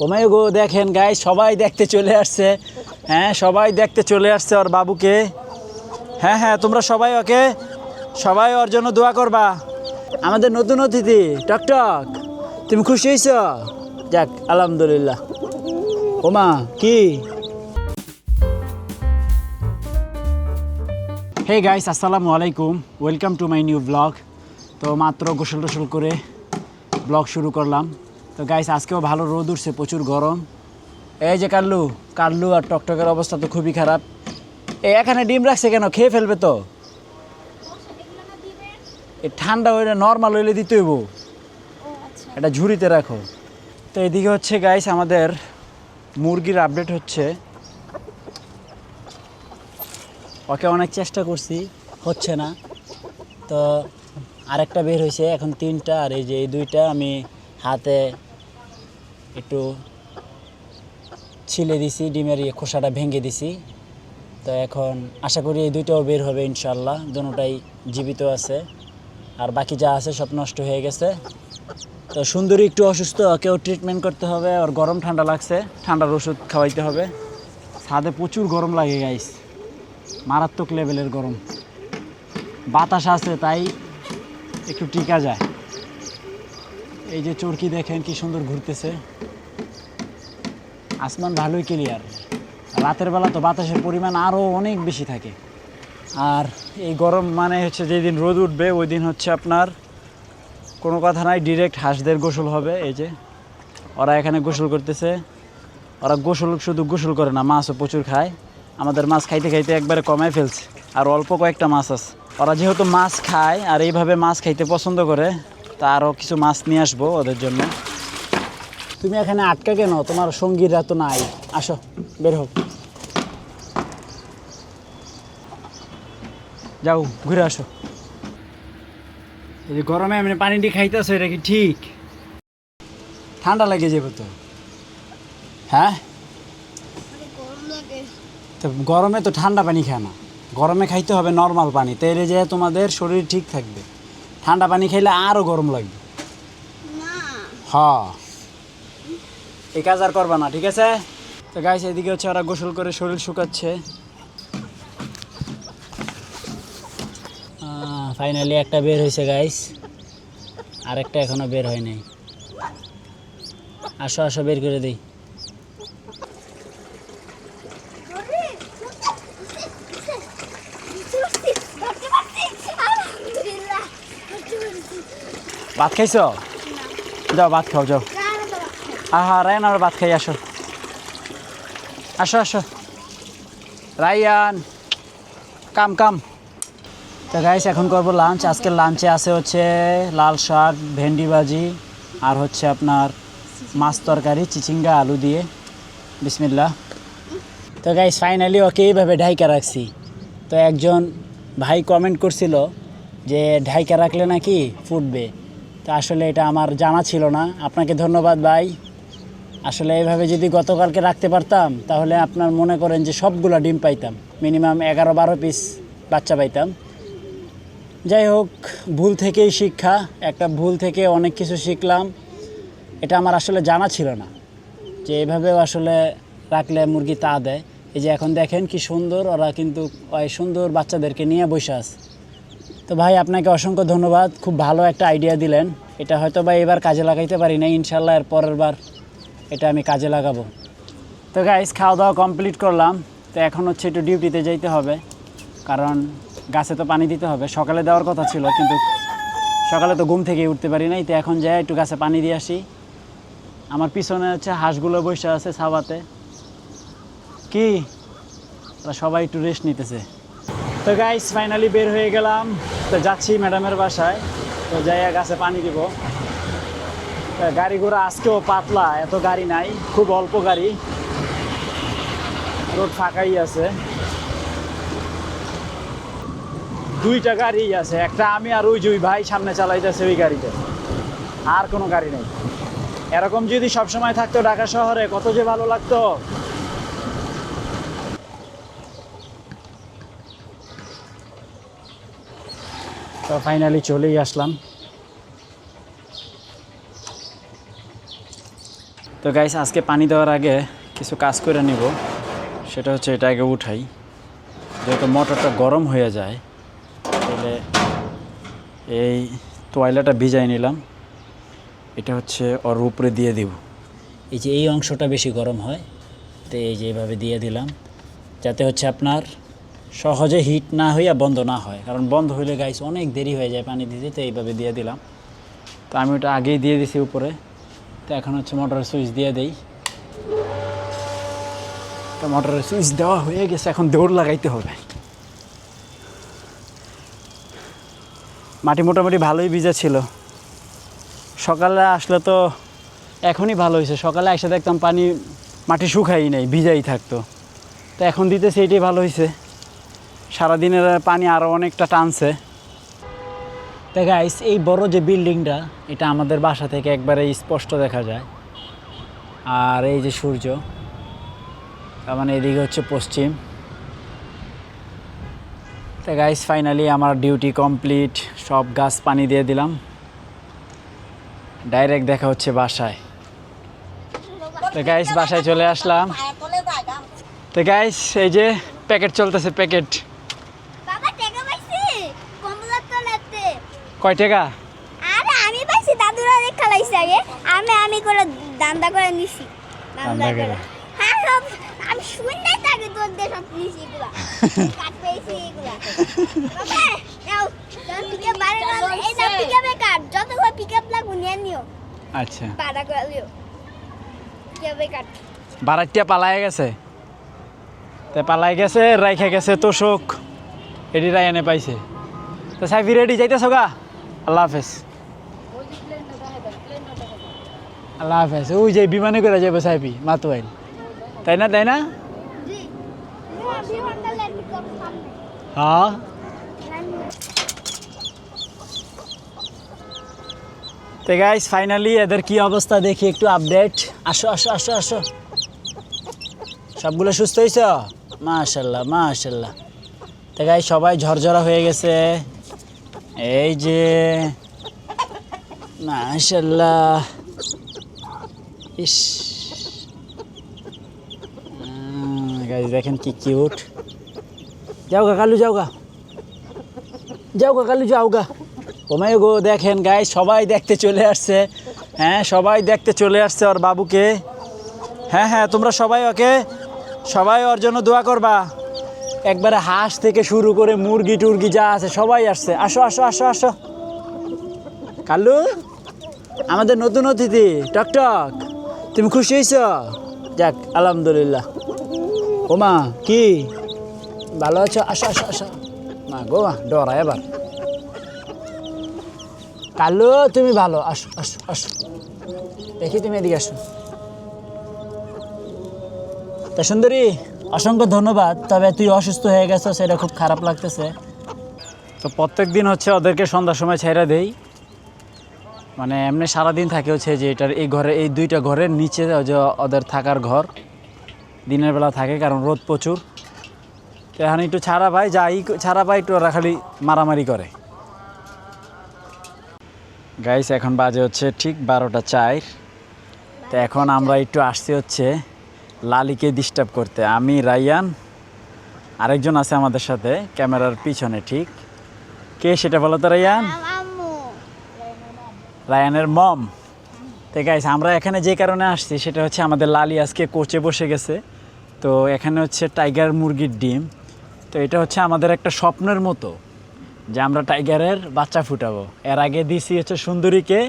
ওমাই গো দেখেন গাইস, সবাই দেখতে চলে আসছে। হ্যাঁ, সবাই দেখতে চলে আসছে ওর বাবুকে। হ্যাঁ হ্যাঁ, তোমরা সবাই ওকে, সবাই ওর জন্য দোয়া করবা। আমাদের নতুন অতিথি টকটক, তুমি খুশি হয়েছ? যাক, আলহামদুলিল্লাহ। ওমা কি, হে গাইস, আসসালামু আলাইকুম, welcome to my new blog. তো মাত্র গোসল টোসল করে ব্লগ শুরু করলাম। তো গাইস, আজকেও ভালো রোদ উঠছে, প্রচুর গরম। এই যে কাল্লু আর টকটকের অবস্থা তো খুবই খারাপ। এখানে ডিম রাখছে কেন? খেয়ে ফেলবে তো। এই ঠান্ডা হইলে নর্মাল হইলে দিতে হইব, এটা ঝুড়িতে রাখো। তো এদিকে হচ্ছে গাইস আমাদের মুরগির আপডেট হচ্ছে। ওকে অনেক চেষ্টা করছি, হচ্ছে না। তো আরেকটা বের হয়েছে, এখন 3টা, আর এই যে এই 2টা আমি হাতে একটু ছিলে দিছি, ডিমের খোসাটা ভেঙে দিছি। তো এখন আশা করি এই 2টাও বের হবে ইনশাল্লাহ, দুটোটাই জীবিত আছে। আর বাকি যা আছে সব নষ্ট হয়ে গেছে। তো সুন্দরী একটু অসুস্থ, ওকেও ট্রিটমেন্ট করতে হবে। ওর গরম ঠান্ডা লাগছে, ঠান্ডার ওষুধ খাওয়াইতে হবে। ছাদে প্রচুর গরম লাগে গাইস, মারাত্মক লেভেলের গরম। বাতাস আছে তাই একটু টিকা যায়। এই যে চরকি দেখেন কি সুন্দর ঘুরতেছে। আসমান ভালোই ক্লিয়ার। রাতের বেলা তো বাতাসের পরিমাণ আরও অনেক বেশি থাকে। আর এই গরম মানে হচ্ছে যেদিন রোদ উঠবে ওই দিন হচ্ছে আপনার কোনো কথা নাই, ডিরেক্ট হাঁসদের গোসল হবে। এই যে ওরা এখানে গোসল করতেছে। ওরা শুধু গোসল করে না, মাছও প্রচুর খায়। আমাদের মাছ খাইতে খাইতে একবারে কমায় ফেলছে, আর অল্প কয়েকটা মাছ আছে। ওরা যেহেতু মাছ খায় আর এইভাবে মাছ খাইতে পছন্দ করে, তা আরও কিছু মাছ নিয়ে আসবো ওদের জন্য। তুমি এখানে আটকা কেন? তোমার সঙ্গীরা তো নাই, আসো বের হোক, যাও ঘুরে আসো। এই যে গরমে এমনি পানি দিয়ে খাইতেছো, এটা কি ঠিক? ঠান্ডা লেগে যাবে তো। হ্যাঁ, তো গরমে তো ঠান্ডা পানি খায় না, গরমে খাইতে হবে নর্মাল পানি, তাইলে যে তোমাদের শরীর ঠিক থাকবে। ঠান্ডা পানি খাইলে আরও গরম লাগবে। হ্যাঁ, এই কাজ আর করবা না, ঠিক আছে? তো গাইস, এদিকে হচ্ছে ওরা গোসল করে শরীর শুকাচ্ছে। ফাইনালি একটা বের হয়েছে গাইস, আরেকটা এখনো বের হয় নাই। আসো আসো, বের করে দিই। ভাত খাইছো? যাও ভাত খাও, যাও। রায়ান, আমরা ভাত খাই, আসো আসো আসো। রায়ান, কাম কাম। তো গাইস, এখন করবো লাঞ্চ। আজকের লাঞ্চে আছে হচ্ছে লাল শাক, ভেন্ডি ভাজি, আর হচ্ছে আপনার মাছ তরকারি, চিচিঙ্গা আলু দিয়ে। বিসমিল্লাহ। তো গাইস, ফাইনালি ওকে এইভাবে ঢাইকা রাখছি। তো একজন ভাই কমেন্ট করছিল যে ঢাইকা রাখলে নাকি ফুটবে। তো আসলে এটা আমার জানা ছিল না। আপনাকে ধন্যবাদ ভাই। আসলে এইভাবে যদি গতকালকে রাখতে পারতাম তাহলে আপনার মনে করেন যে সবগুলো ডিম পাইতাম, মিনিমাম 11-12 পিস বাচ্চা পাইতাম। যাই হোক, ভুল থেকেই শিক্ষা, একটা ভুল থেকে অনেক কিছু শিখলাম। এটা আমার আসলে জানা ছিল না যে এইভাবেও আসলে রাখলে মুরগি তা দেয়। এই যে এখন দেখেন কি সুন্দর, ওরা কিন্তু ওই সুন্দর বাচ্চাদেরকে নিয়ে বসে আছে। তো ভাই, আপনাকে অসংখ্য ধন্যবাদ, খুব ভালো একটা আইডিয়া দিলেন। এটা হয়তো বা এবার কাজে লাগাইতে পারি না, ইনশাল্লাহ এর পরের বার এটা আমি কাজে লাগাবো। তো গাইস, খাওয়া দাওয়া কমপ্লিট করলাম। তো এখন হচ্ছে একটু ডিউটিতে যেতে হবে, কারণ গাছে তো পানি দিতে হবে। সকালে দেওয়ার কথা ছিল, কিন্তু সকালে তো ঘুম থেকে উঠতে পারি নাই। তো এখন যাই একটু গাছে পানি দিয়ে আসি। আমার পিছনে হচ্ছে হাঁসগুলো বসে আছে ছাওয়াতে, কি ওরা সবাই একটু রেস্ট নিতেছে। তো গাইস, ফাইনালি বের হয়ে গেলাম। তো যাচ্ছি ম্যাডামের বাসায়। তো যাইয়া গাছে পানি দিব। গাড়ি ঘোড়া আজকেও পাতলা, এত গাড়ি নাই, খুব অল্প গাড়ি, রোড ফাঁকাই আছে। 2টা গাড়ি আছে, একটা আমি আর ওই যে ভাই সামনে চালাইতেছে ওই গাড়িতে, আর কোনো গাড়ি নেই। এরকম যদি সবসময় থাকতো ঢাকা শহরে, কত যে ভালো লাগতো। তো ফাইনালি চলেই আসলাম। তো তো গাইস আজকে পানি দেওয়ার আগে কিছু কাজ করে নিব, সেটা হচ্ছে এটা আগে উঠাই, যেহেতু মোটরটা গরম হয়ে যায়। তাহলে এই তোয়াইলাটা ভিজাই নিলাম, এটা হচ্ছে ওর উপরে দিয়ে দিব। এই যে এই অংশটা বেশি গরম হয়, তো এই যে এইভাবে দিয়ে দিলাম, যাতে হচ্ছে আপনার সহজে হিট না হইয়া বন্ধ না হয়, কারণ বন্ধ হইলে গাইস অনেক দেরি হয়ে যায় পানি দিতে। তো এইভাবে দিয়ে দিলাম। তো আমি ওটা আগেই দিয়ে দিছি উপরে। তো এখন হচ্ছে মোটরের সুইচ দিয়ে দেই। তো মোটরের সুইচ দেওয়া হয়ে গেছে, এখন দৌড় লাগাইতে হবে। মাটি মোটামুটি ভালোই ভিজা ছিল, সকালে আসলে তো এখনই ভালো হয়েছে। সকালে এসে দেখতাম পানি মাটি শুকাই নাই, ভিজাই থাকতো। তো এখন দিতেছে, এইটাই ভালো হয়েছে। সারাদিনের পানি আরও অনেকটা টানছে। তো গাইস এই বড় যে বিল্ডিংটা, এটা আমাদের বাসা থেকে একবারে স্পষ্ট দেখা যায়। আর এই যে সূর্য, তার মানে এদিকে হচ্ছে পশ্চিম। তো গাইস ফাইনালি আমার ডিউটি কমপ্লিট, সব গাছ পানি দিয়ে দিলাম। ডাইরেক্ট দেখা হচ্ছে বাসায়। তো গাইস বাসায় চলে আসলাম। তো গাইস এই যে প্যাকেট চলতেছে, প্যাকেট। কয় টাকা? আরে আমি পাইছি, দাদুরা দেখা লাইছে আগে, আমি করে দান্দা করে নিছি। দান্দা করে? হ্যাঁ সব আমি শুনলাই তাকে তোর দিয়ে সব নিছি এগুলা। কাট পেয়েছি এগুলা। বাবা নাও, যখন পিকআপ বাড়ি গেল, এই না পিকআপে কাট, যতগুলো পিকআপ লাগবে নিয়ে নিও। আচ্ছা পাড়া করে লিও। পিকআপে কাট। বারাটিয়া পালায় গেছে। তো পালাই গেছে, রাইখা গেছে তোষক, এটি রায়ানে পাইছে। তো সাইফি রেডি, যাইতেছো গা? আল্লাহ হাফেজ। আল্লাহ হাফেজ। ওই যে বিমানে করে যাবো সাইফি মাতুয়াইল, তাই না? তাই না? জি হ্যাঁ বিমানটা ল্যান্ড করব সামনে। হ্যাঁ। তো গাইস ফাইনালি এদের কি অবস্থা দেখি একটু আপডেট। আসো আসো আসো আসো, সবগুলো সুস্থ হয়েছ? মাশাল্লাহ মাশাল্লাহ। তো গাইস সবাই ঝরঝরা হয়ে গেছে, এই যে মাশাল্লাহ। ইস গাইস দেখেন কি কিউট। যাও গা কালু, যাও গা, যাও গা কালু, যাও গা। ওমাই গো দেখেন গাইস সবাই দেখতে চলে আসছে। হ্যাঁ সবাই দেখতে চলে আসছে ওর বাবুকে। হ্যাঁ হ্যাঁ তোমরা সবাই ওকে, সবাই ওর জন্য দোয়া করবা। একবারে হাঁস থেকে শুরু করে মুরগি টুরগি যা আছে সবাই আসছে। আসো আসো আসো আসো। কালু আমাদের নতুন অতিথি টকটক, তুমি খুশি হয়েছ? যাক আলহামদুলিল্লাহ। ওমা কি ভালো আছো? আসো আসো আসো। মা গো ডরা এবার। কালু তুমি ভালো, আসো আসো আসো। দেখি তুমি এদিকে আসো। তা সুন্দরী অসংখ্য ধন্যবাদ, তবে তুই অসুস্থ হয়ে গেছো সেটা খুব খারাপ লাগতেছে। তো প্রত্যেক দিন হচ্ছে ওদেরকে সন্ধ্যার সময় ছেড়ে দেই, মানে এমনি সারাদিন থাকে হচ্ছে যে এটার এই ঘরে, এই দুইটা ঘরের নিচে যে ওদের থাকার ঘর, দিনের বেলা থাকে কারণ রোদ প্রচুর। তো এখন একটু ছাড়া পাই, যাই ছাড়া পাই একটু ওরা খালি মারামারি করে। গাইস এখন বাজে হচ্ছে ঠিক 12টা 4। তো এখন আমরা একটু আসছি হচ্ছে লালিকে ডিস্টার্ব করতে। আমি, রায়ান, আরেকজন আছে আমাদের সাথে ক্যামেরার পিছনে। ঠিক কে সেটা বলো তো? রায়ান, আম্মু রায়ানের মম। তো গাইস আমরা এখানে যে কারণে আসছি সেটা হচ্ছে আমাদের লালি আজকে কোচে বসে গেছে। তো এখানে হচ্ছে টাইগার মুরগির ডিম। তো এটা হচ্ছে আমাদের একটা স্বপ্নের মতো যে আমরা টাইগারের বাচ্চা ফুটাবো। এর আগে দিছি হচ্ছে সুন্দরীকে,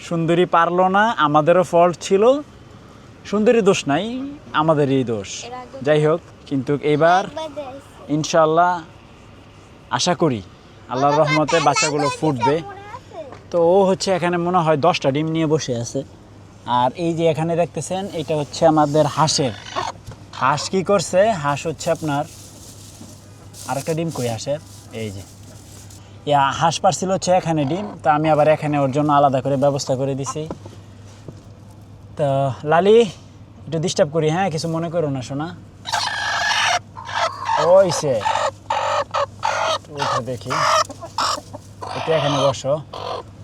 সুন্দরী পারলো না, আমাদেরও ফল্ট ছিল। সুন্দরী দোষ নাই, আমাদেরই দোষ। যাই হোক, কিন্তু এবার ইনশাল্লাহ আশা করি আল্লাহর রহমতে বাচ্চাগুলো ফুটবে। তো ও হচ্ছে এখানে মনে হয় 10টা ডিম নিয়ে বসে আছে। আর এই যে এখানে দেখতেছেন এটা হচ্ছে আমাদের হাঁসের। হাঁস কি করছে, হাঁস হচ্ছে আপনার আরেকটা ডিম কই হাঁসের, এই যে হাঁস পারছিল হচ্ছে এখানে ডিম। তো আমি আবার এখানে ওর জন্য আলাদা করে ব্যবস্থা করে দিছি। তো লালি একটু ডিস্টার্ব করি, হ্যাঁ কিছু মনে করো না শোনা। ওই সে উঠে দেখি, একটু এখানে বসো।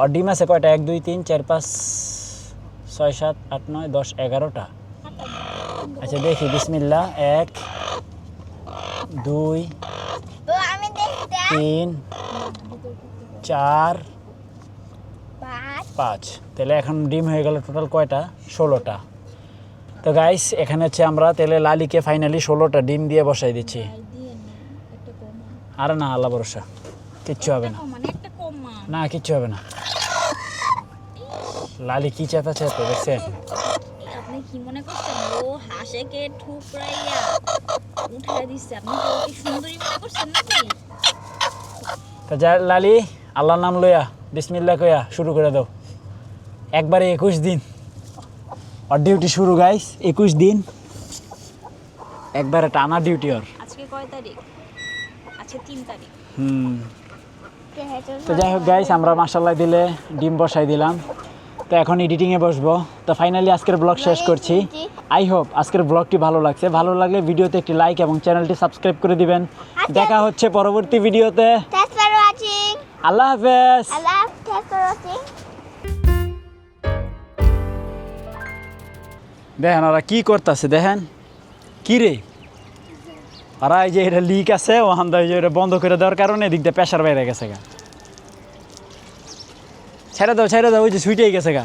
ওর ডিম আছে কয়টা? 1 2 3 4 5 6 7 8 9 10 11টা। আচ্ছা দেখি বিসমিল্লাহ 1 2 তো আমি দেখতে 3 4 পাঁচ 5। তাহলে এখন ডিম হয়ে গেল টোটাল কয়টা? 16টা। তো গাইস এখানে হচ্ছে আমরা তেলে লালিকে ফাইনালি 16টা ডিম দিয়ে বসাই দিচ্ছি। আরে না, আল্লাহ ভরসা, কিচ্ছু হবে না। না কিচ্ছু হবে না। লালি কি চেতাচ্ছে তো দেখছেন? আপনি কি মনে করছেন ও হাসেকে ঠুকরাইয়া উঠাই দিচ্ছে? আপনি তো কি সুন্দরী মনে করছেন নাকি? তো যা লালি, আল্লাহর নাম লইয়া বিসমিল্লাহ কইয়া শুরু করে দাও। একবারে 21 দিন ওর ডিউটি শুরু গাইস। 21 দিন একবারে টানা ডিউটি ওর। আজকে কয় তারিখ? আজকে 3 তারিখ। তো যাই হোক গাইস, আমরা মাশাআল্লাহ দিলে ডিম বসাই দিলাম। তো এখন এডিটিংয়ে বসবো। তো ফাইনালি আজকের ব্লগ শেষ করছি। আই হোপ আজকের ব্লগটি ভালো লাগছে। ভালো লাগলে ভিডিওতে একটি লাইক এবং চ্যানেলটি সাবস্ক্রাইব করে দিবেন। দেখা হচ্ছে পরবর্তী ভিডিওতে। Thanks for watching. আল্লাহ হাফেজ। Allah thanks for watching. দেখেন ওরা কি করতেছে, দেখেন কি রে, ওরা এই যে এটা লিক আছে ওখান থেকে যে এটা বন্ধ করে দেওয়ার কারণে এদিক দিয়ে প্রেশার বাইরে গেছে গা। ছেড়ে দাও ওই যে সুইটেই গেছে গা।